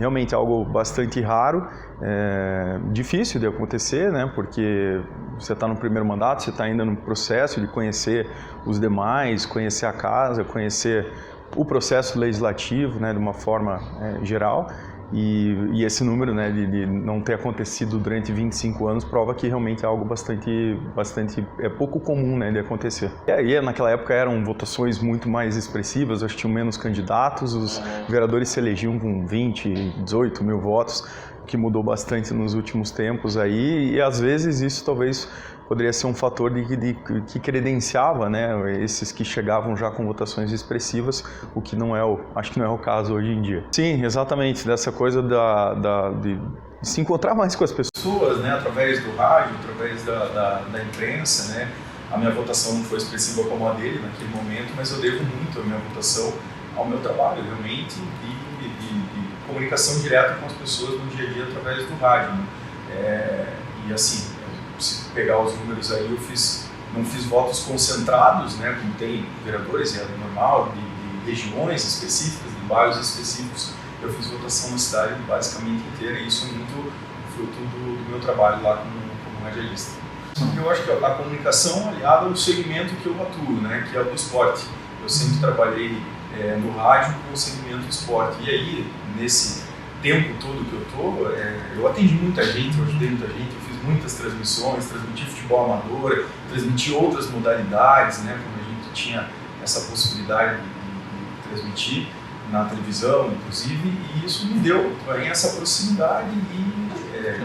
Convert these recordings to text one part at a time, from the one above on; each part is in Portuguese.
realmente algo bastante raro, difícil de acontecer, né? Porque você está no primeiro mandato, você está ainda no processo de conhecer os demais, conhecer a casa, conhecer o processo legislativo, né, de uma forma geral. E esse número, né, de não ter acontecido durante 25 anos prova que realmente é algo bastante pouco comum, né, de acontecer. E aí, naquela época eram votações muito mais expressivas, acho que tinham menos candidatos, os vereadores se elegiam com 20, 18 mil votos, que mudou bastante nos últimos tempos aí, e às vezes isso talvez poderia ser um fator que credenciava, né, esses que chegavam já com votações expressivas, o que não é acho que não é o caso hoje em dia. Sim, exatamente, dessa coisa de se encontrar mais com as pessoas, né, através do rádio, através da imprensa, né. A minha votação não foi expressiva como a dele naquele momento, mas eu devo muito a minha votação ao meu trabalho, realmente, de comunicação direta com as pessoas no dia a dia através do rádio, né. E assim, se pegar os números aí, não fiz votos concentrados, né, como tem vereadores, é normal, de regiões específicas, de bairros específicos. Eu fiz votação na cidade basicamente inteira, e isso é muito fruto do meu trabalho lá como radialista. Eu acho que a comunicação aliada ao segmento que eu atuo, né, que é o do esporte. Eu sempre trabalhei no rádio com o segmento do esporte, e aí, nesse tempo todo que eu atendi muita gente, eu ajudei muita gente, eu fiz muitas transmissões, transmiti futebol amador, transmiti outras modalidades, né, quando a gente tinha essa possibilidade de transmitir na televisão, inclusive, e isso me deu também essa proximidade e...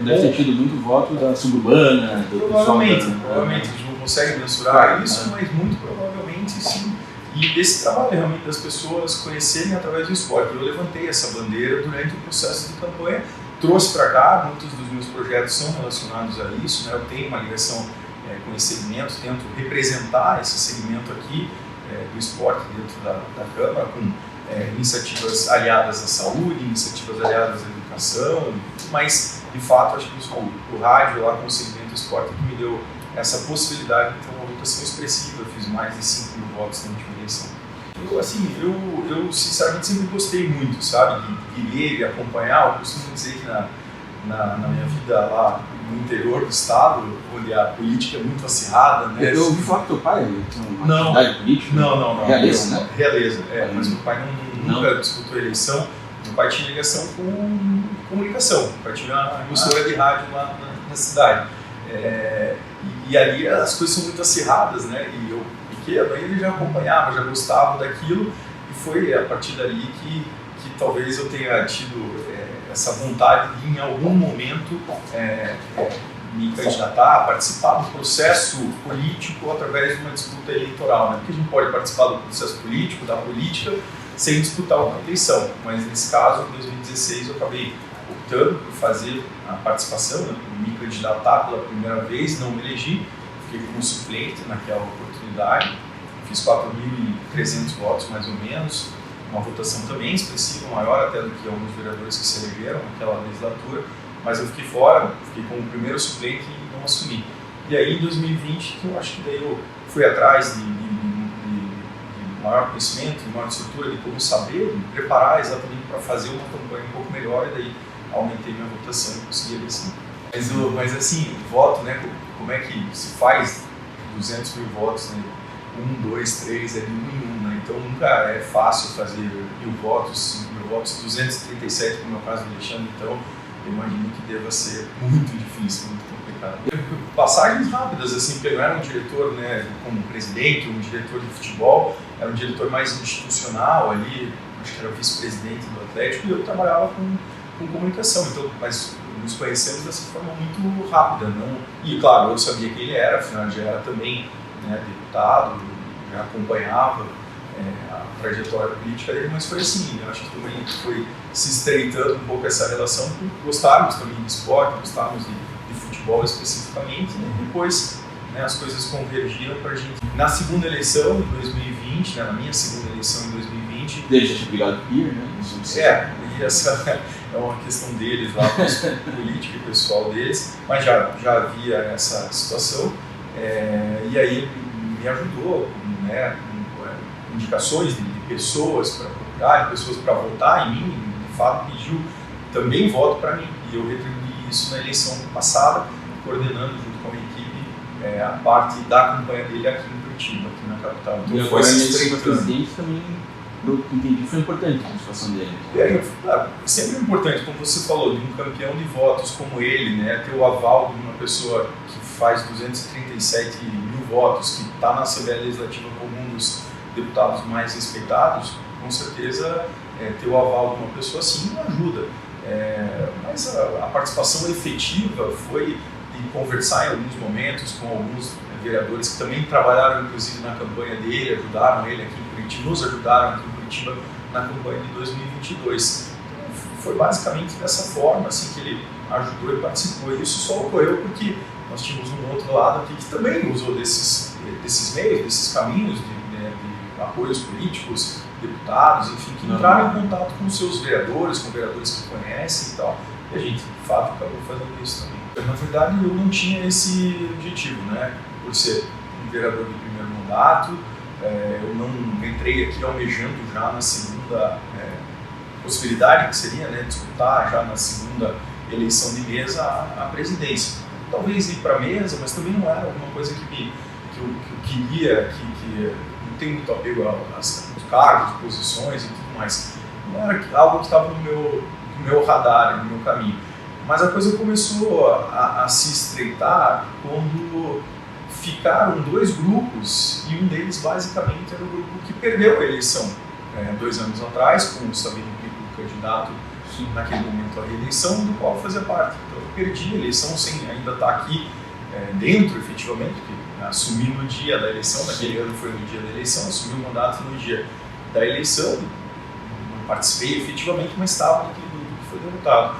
deve ter tido muito voto da suburbana, do provavelmente, a gente não consegue mensurar isso, mas muito provavelmente sim. E esse trabalho realmente das pessoas conhecerem através do esporte. Eu levantei essa bandeira durante o processo de campanha, trouxe para cá, muitos dos meus projetos são relacionados a isso, né? Eu tenho uma ligação com esse segmento, tento representar esse segmento aqui do esporte dentro da Câmara, com iniciativas aliadas à saúde, iniciativas aliadas à educação, mas de fato acho que o rádio lá com o segmento do esporte que me deu essa possibilidade de ter uma votação expressiva. Eu fiz mais de 5 mil votos na última eleição. Eu sinceramente sempre gostei muito, sabe, de ler e acompanhar. Eu costumo dizer que na minha vida lá no interior do estado, onde a política é muito acirrada, né? Eu ouvi falar que teu pai tinha uma atividade política? Não. Realeza, né? Realeza, mas meu pai nunca disputou eleição. Meu pai tinha ligação com comunicação. Meu pai tinha uma emissora de rádio lá na cidade. E ali as coisas são muito acirradas, né? E eu, pequeno, aí ele já acompanhava, já gostava daquilo, e foi a partir dali que talvez eu tenha tido essa vontade de, em algum momento, me candidatar, participar do processo político através de uma disputa eleitoral, né? Porque a gente pode participar do processo político, da política, sem disputar uma eleição, mas nesse caso, em 2016, eu acabei optando por fazer a participação, né, me candidatar pela primeira vez, não me elegi, fiquei como suplente naquela oportunidade, fiz 4.300 votos mais ou menos, uma votação também expressiva, maior até do que alguns vereadores que se elegeram naquela legislatura, mas eu fiquei fora, fiquei como primeiro suplente e não assumi. E aí em 2020, que eu acho que daí eu fui atrás de maior conhecimento, de maior estrutura, de como saber, me preparar exatamente para fazer uma campanha um pouco melhor, e daí aumentei minha votação e consegui a eleição. Mas assim, voto, né, como é que se faz 200 mil votos, né? 1, 2, 3, é de 1 em 1, né? Então nunca é fácil fazer 1.000 votos, 5.000 votos, 237 como é o caso do Alexandre, então eu imagino que deva ser muito difícil, muito complicado. Passagens rápidas, assim, porque eu não era um diretor, né, como presidente, um diretor de futebol, era um diretor mais institucional ali, acho que era vice-presidente do Atlético, e eu trabalhava com comunicação, então, mas nos conhecemos dessa forma muito rápida, não? E claro, eu sabia quem ele era, afinal já era também, né, deputado, já acompanhava a trajetória política dele, mas foi assim, eu acho que também foi se estreitando um pouco essa relação, por gostarmos também de esporte, gostarmos de futebol especificamente, e depois, né, as coisas convergiram para a gente. Na segunda eleição, em 2020, né, na minha segunda eleição em 2020... Desde já tinha brigado com o Pier, né? E essa é uma questão deles lá, política e pessoal deles, mas já havia essa situação, e aí me ajudou, né, com indicações de pessoas para procurar, de pessoas para votar em mim, de fato pediu também voto para mim. E eu retribuí isso na eleição passada, coordenando junto com a minha equipe a parte da campanha dele aqui em Curitiba, aqui na capital. Então, e agora a eleição para presidente também, eu entendi, foi importante a participação dele. Sempre importante, como você falou, de um campeão de votos como ele, né, ter o aval de uma pessoa que faz 237 mil votos, que está na Assembleia Legislativa como um dos deputados mais respeitados, com certeza ter o aval de uma pessoa assim ajuda. Mas a participação efetiva foi de conversar em alguns momentos com alguns vereadores que também trabalharam inclusive na campanha dele, ajudaram ele aqui em Curitiba, nos ajudaram aqui em Curitiba na campanha de 2022. Então, foi basicamente dessa forma assim, que ele ajudou e participou. E isso só ocorreu porque nós tínhamos um outro lado aqui que também usou desses meios, desses caminhos de apoios políticos, deputados, enfim, que entraram em contato com seus vereadores, com vereadores que conhecem e tal. E a gente, de fato, acabou fazendo isso também. Na verdade, eu não tinha esse objetivo, né? Por ser um vereador de primeiro mandato, eu não entrei aqui almejando já na segunda possibilidade, que seria, né, disputar já na segunda eleição de mesa a presidência. Talvez ir para a mesa, mas também não era alguma coisa que eu queria, que não tem muito apego aos cargos, posições e tudo mais. Não era algo que estava no meu radar, no meu caminho. Mas a coisa começou a se estreitar quando ficaram dois grupos, e um deles basicamente era o grupo que perdeu a eleição 2 anos atrás, com o Sabino Pico, candidato naquele momento à reeleição, do qual eu fazia parte. Então eu perdi a eleição sem ainda estar aqui dentro, efetivamente, porque assumi no dia da eleição, naquele ano foi no dia da eleição, assumi o mandato no dia da eleição, não participei efetivamente, mas estava naquele grupo que foi derrotado.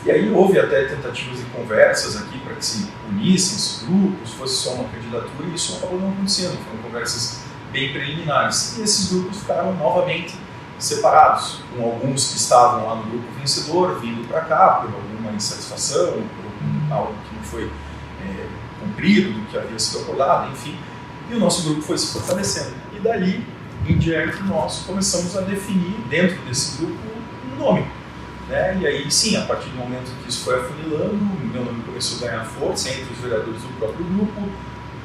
E aí houve até tentativas de conversas aqui para que se unissem esses grupos, fosse só uma candidatura, e isso acabou não acontecendo, foram conversas bem preliminares. E esses grupos ficaram novamente separados, com alguns que estavam lá no grupo vencedor, vindo para cá por alguma insatisfação, por algo que não foi cumprido, do que havia sido acordado, enfim. E o nosso grupo foi se fortalecendo. E dali em diante nós começamos a definir dentro desse grupo um nome. Né? E aí sim, a partir do momento que isso foi afunilando, meu nome começou a ganhar força entre os vereadores do próprio grupo,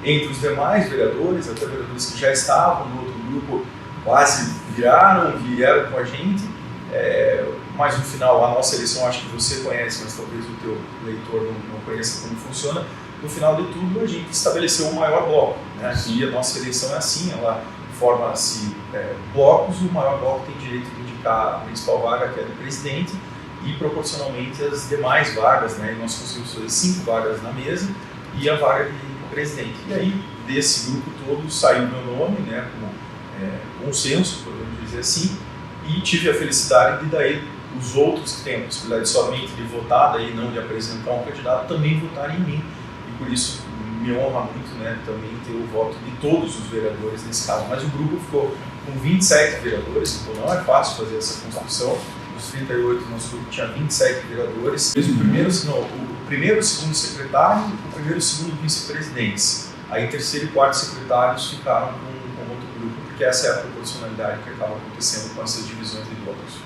entre os demais vereadores, até vereadores que já estavam no outro grupo, quase vieram com a gente, mas no final, a nossa eleição, acho que você conhece, mas talvez o teu leitor não conheça como funciona. No final de tudo, a gente estabeleceu um maior bloco, né? E a nossa eleição é assim, ela forma-se blocos, o maior bloco tem direito de indicar a principal vaga, que é do presidente, e proporcionalmente as demais vagas, né? E nós conseguimos fazer 5 vagas na mesa e a vaga de presidente. E aí, desse grupo todo, saiu o meu nome, né, como consenso, podemos dizer assim, e tive a felicidade de daí os outros que têm a possibilidade somente de votar, daí não de apresentar um candidato, também votarem em mim. E por isso me honra muito, né, também ter o voto de todos os vereadores nesse caso. Mas o grupo ficou com 27 vereadores, então não é fácil fazer essa construção. Dos 38, nosso grupo tinha 27 vereadores. O primeiro e segundo secretário, o primeiro e segundo vice-presidentes. Aí terceiro e quarto secretários ficaram com outro grupo, porque essa é a proporcionalidade que acaba acontecendo com essas divisões de votos.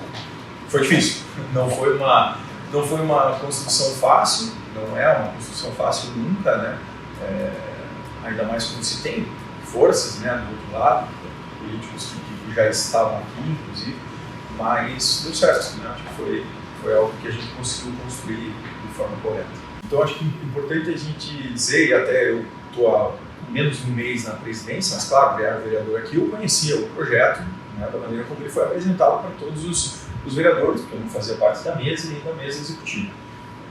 Foi difícil, não foi uma construção fácil, não é uma construção fácil nunca, né? Ainda mais quando se tem forças, né, do outro lado, políticos que já estavam aqui, inclusive, mas deu certo, né? Acho que foi algo que a gente conseguiu construir de forma correta. Então acho que é importante a gente dizer, e até eu estou há menos de um mês na presidência, mas claro, era vereador aqui, eu conhecia o projeto, né, da maneira como ele foi apresentado para todos os vereadores, porque eu não fazia parte da mesa e nem da mesa executiva.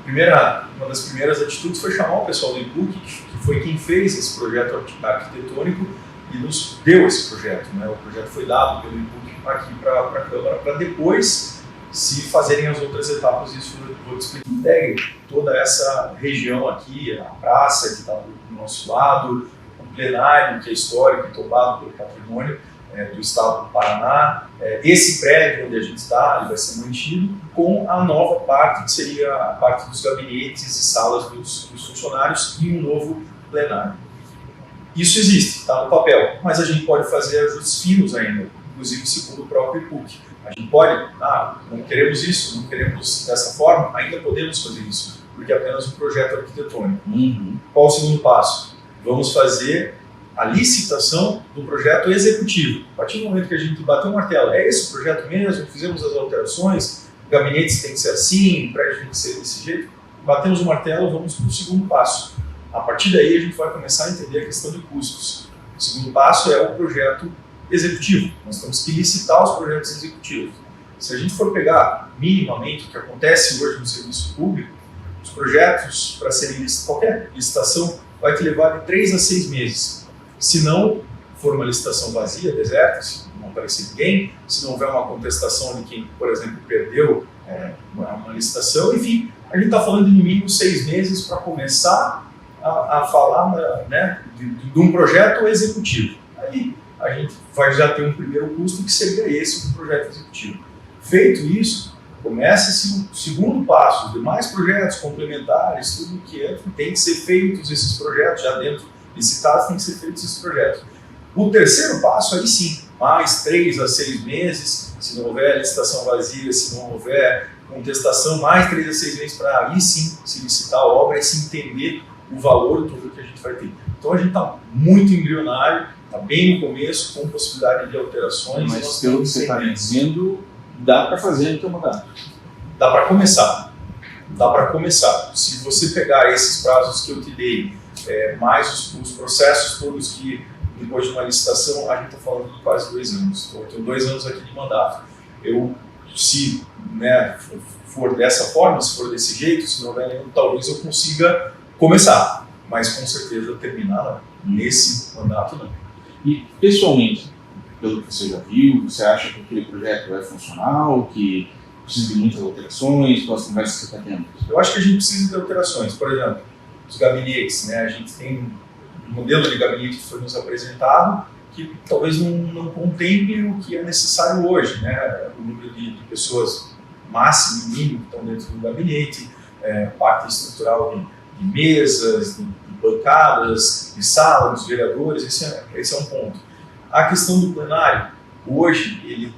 Uma das primeiras atitudes foi chamar o pessoal do IPUC, que foi quem fez esse projeto arquitetônico e nos deu esse projeto, né? O projeto foi dado pelo IPUC aqui para a Câmara, para depois se fazerem as outras etapas, isso eu vou te explicar. Integre toda essa região aqui, a praça que está do nosso lado, o plenário, que é histórico e tombado pelo patrimônio do estado do Paraná, esse prédio onde a gente está, ele vai ser mantido, com a nova parte, que seria a parte dos gabinetes e salas dos funcionários, e um novo plenário. Isso existe, está no papel, mas a gente pode fazer ajustes finos ainda, inclusive segundo o próprio IPUC. A gente pode, não queremos isso, não queremos dessa forma, ainda podemos fazer isso, porque é apenas um projeto arquitetônico. Qual o segundo passo? Vamos fazer a licitação do projeto executivo. A partir do momento que a gente bateu o martelo, é esse o projeto mesmo, fizemos as alterações, gabinetes tem que ser assim, prédio tem que ser desse jeito, batemos o martelo, vamos para o segundo passo. A partir daí a gente vai começar a entender a questão de custos. O segundo passo é o projeto executivo. Nós temos que licitar os projetos executivos. Se a gente for pegar minimamente o que acontece hoje no serviço público, os projetos para serem licitados, qualquer licitação vai te levar de 3 a 6 meses. Se não for uma licitação vazia, deserta, se não aparecer ninguém, se não houver uma contestação de quem, por exemplo, perdeu uma licitação, enfim, a gente está falando de no mínimo 6 meses para começar a falar de um projeto executivo. Aí a gente vai já ter um primeiro custo que seria esse do projeto executivo. Feito isso, começa-se o segundo passo, os demais projetos complementares, tudo que tem que ser feitos esses projetos, já dentro licitados tem que ser feitos esses projetos. O terceiro passo, aí sim, mais 3 a 6 meses, se não houver licitação vazia, se não houver contestação, mais 3 a 6 meses para aí sim se licitar a obra e se entender o valor de tudo que a gente vai ter. Então a gente está muito embrionário, está bem no começo, com possibilidade de alterações. Mas pelo que você está me dizendo, dá para fazer no teu mandato? Dá para começar. Dá para começar. Se você pegar esses prazos que eu te dei, mais os processos todos que, depois de uma licitação, a gente está falando de quase 2 anos. Então, eu tenho 2 anos aqui de mandato. Se for dessa forma, se for desse jeito, se não houver nenhum, talvez eu consiga começar, mas com certeza terminar nesse mandato não. E pessoalmente, pelo que você já viu, você acha que aquele projeto é funcional, que precisa de muitas alterações, pelas conversas que você está tendo? Eu acho que a gente precisa de alterações. Por exemplo, os gabinetes, a gente tem um modelo de gabinete que foi nos apresentado que talvez não contemple o que é necessário hoje, o número de pessoas máximo e mínimo que estão dentro do gabinete, parte estrutural de mesas, de bancadas, de sala, dos vereadores, esse é um ponto. A questão do plenário, hoje ele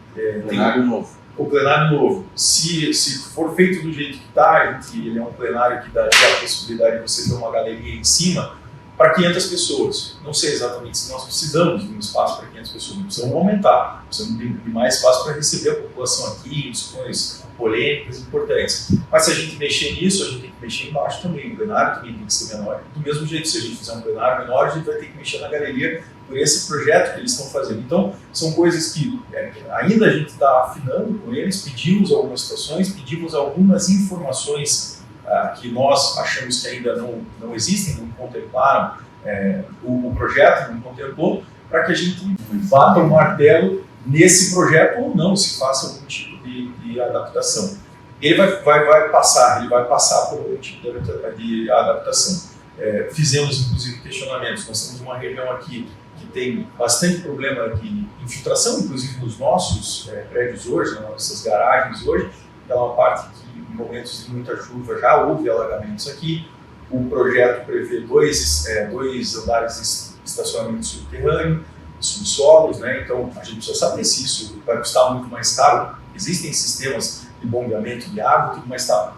o plenário novo, se for feito do jeito que está, ele é um plenário que dá a possibilidade de você ter uma galeria em cima para 500 pessoas. Não sei exatamente se nós precisamos de um espaço para 500 pessoas, não precisamos aumentar, precisamos de mais espaço para receber a população aqui, discussões polêmicas importantes. Mas se a gente mexer nisso, a gente tem que mexer embaixo também, o plenário também tem que ser menor. Do mesmo jeito, se a gente fizer um plenário menor, a gente vai ter que mexer na galeria por esse projeto que eles estão fazendo. Então, são coisas que ainda a gente está afinando com eles, pedimos algumas situações, pedimos algumas informações que nós achamos que ainda não existem, não contemplaram o projeto, não contemplou, para que a gente bata o martelo nesse projeto ou não, se faça algum tipo de adaptação. Ele vai passar por algum tipo de adaptação. Fizemos, inclusive, questionamentos. Nós temos uma região aqui que tem bastante problema de infiltração, inclusive nos nossos prédios hoje, nas nossas garagens hoje. É uma parte que, em momentos de muita chuva, já houve alagamentos aqui. O projeto prevê dois andares de estacionamento subterrâneo, subsolos, então a gente precisa saber se isso vai custar muito mais caro. Existem sistemas de bombeamento de água, tudo mais caro.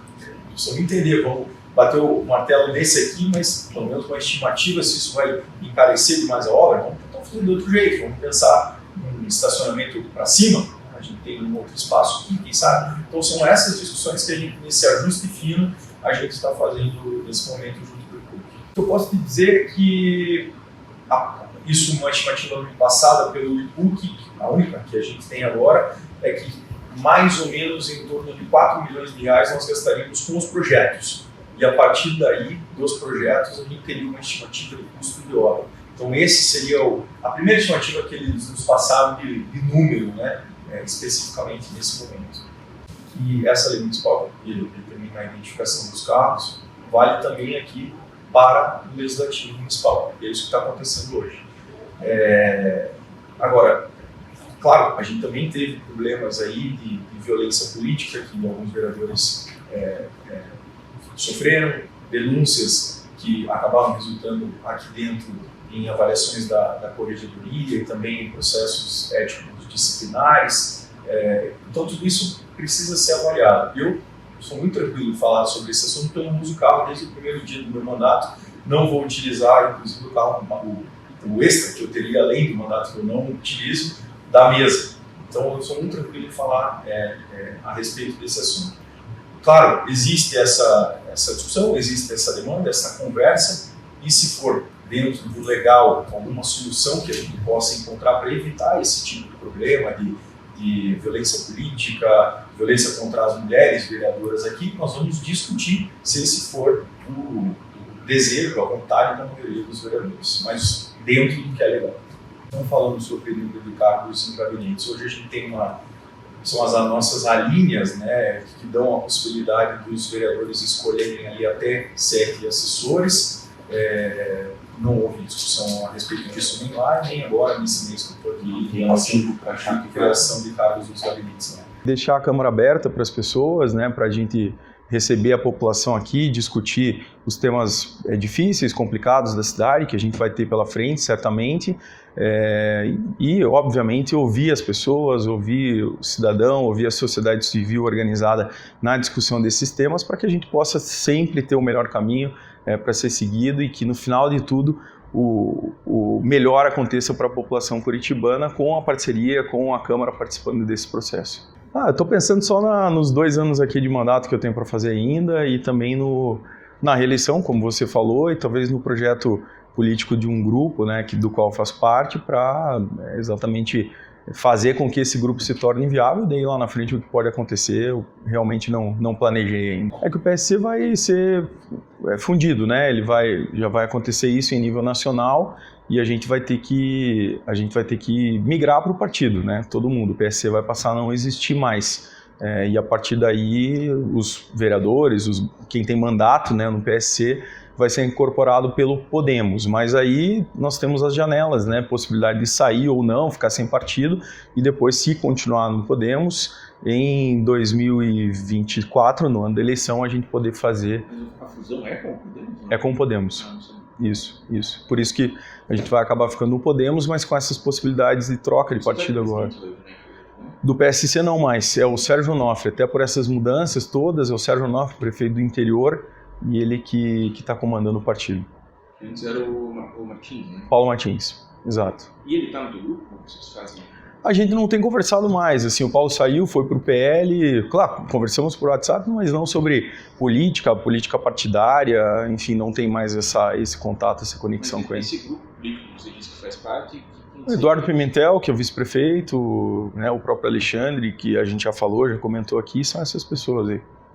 Precisamos entender, vamos bater o martelo nesse aqui, mas pelo menos uma estimativa se isso vai encarecer demais a obra. Vamos tentar fazer de outro jeito, vamos pensar em estacionamento para cima, a gente tem um outro espaço aqui, quem sabe. Então são essas discussões que a gente, nesse ajuste fino, a gente está fazendo nesse momento junto com o PUC. Eu posso te dizer que isso, uma estimativa passada pelo IPUC, a única que a gente tem agora, é que mais ou menos em torno de 4 milhões de reais nós gastaríamos com os projetos. E a partir daí, dos projetos, a gente teria uma estimativa de custo de obra. Então esse seria a primeira estimativa que eles nos passaram de número, especificamente nesse momento. E essa lei municipal, que determina a identificação dos carros, vale também aqui para o legislativo municipal. É isso que está acontecendo hoje. Agora, claro, a gente também teve problemas aí de violência política, que alguns vereadores sofreram, denúncias que acabavam resultando aqui dentro em avaliações da corregedoria e também em processos éticos disciplinares. Então tudo isso precisa ser avaliado. Eu sou muito tranquilo de falar sobre esse assunto, porque eu não uso carro desde o primeiro dia do meu mandato, não vou utilizar, inclusive, o carro, o extra que eu teria além do mandato que eu não utilizo, da mesa. Então eu sou muito tranquilo de falar a respeito desse assunto. Claro, existe essa discussão, existe essa demanda, essa conversa, e se for dentro do legal alguma solução que a gente possa encontrar para evitar esse tipo de problema de violência política, violência contra as mulheres vereadoras aqui, nós vamos discutir se esse for o desejo, a vontade da maioria dos vereadores, mas dentro do que é legal. Então, falando sobre o número de cargos em gabinetes, hoje a gente tem são as nossas alíneas, né, que dão a possibilidade dos vereadores escolherem ali até 7 assessores. Não houve discussão a respeito disso nem lá, nem agora, nesse mês que eu estou aqui. Tem motivo para achar que criação de cargos nos gabinetes. Né? Deixar a Câmara aberta para as pessoas, né, para a gente receber a população aqui, discutir os temas difíceis, complicados da cidade, que a gente vai ter pela frente, certamente, e, obviamente, ouvir as pessoas, ouvir o cidadão, ouvir a sociedade civil organizada na discussão desses temas, para que a gente possa sempre ter o melhor caminho para ser seguido e que, no final de tudo, o melhor aconteça para a população curitibana com a parceria, com a Câmara participando desse processo. Eu estou pensando só nos 2 anos aqui de mandato que eu tenho para fazer ainda e também na reeleição, como você falou, e talvez no projeto político de um grupo, né, do qual eu faço parte, para exatamente fazer com que esse grupo se torne viável. Daí lá na frente o que pode acontecer, eu realmente não planejei ainda. É que o PSC vai ser fundido, né? Já vai acontecer isso em nível nacional e a gente vai ter que migrar para o partido, né? Todo mundo, o PSC vai passar a não existir mais. E a partir daí os vereadores, quem tem mandato, né, no PSC, vai ser incorporado pelo Podemos, mas aí nós temos as janelas, né, possibilidade de sair ou não, ficar sem partido, e depois, se continuar no Podemos, em 2024, no ano da eleição, a gente poder fazer... A fusão é com o Podemos? É com o Podemos, isso. Por isso que a gente vai acabar ficando no Podemos, mas com essas possibilidades de troca de partido agora. Do PSC não mais, é o Sérgio Onofre, até por essas mudanças todas, é o Sérgio Onofre, prefeito do interior, e ele que está comandando o partido. Antes era o Martins, né? Paulo Martins, exato. E ele está no teu grupo? Como vocês fazem? A gente não tem conversado mais, assim, o Paulo saiu, foi para o PL, claro, conversamos por WhatsApp, mas não sobre política partidária, enfim, não tem mais esse contato, essa conexão com ele. Esse grupo político que você disse que faz parte... O Eduardo Pimentel, que é o vice-prefeito, né, o próprio Alexandre, que a gente já falou, já comentou aqui, são essas pessoas aí.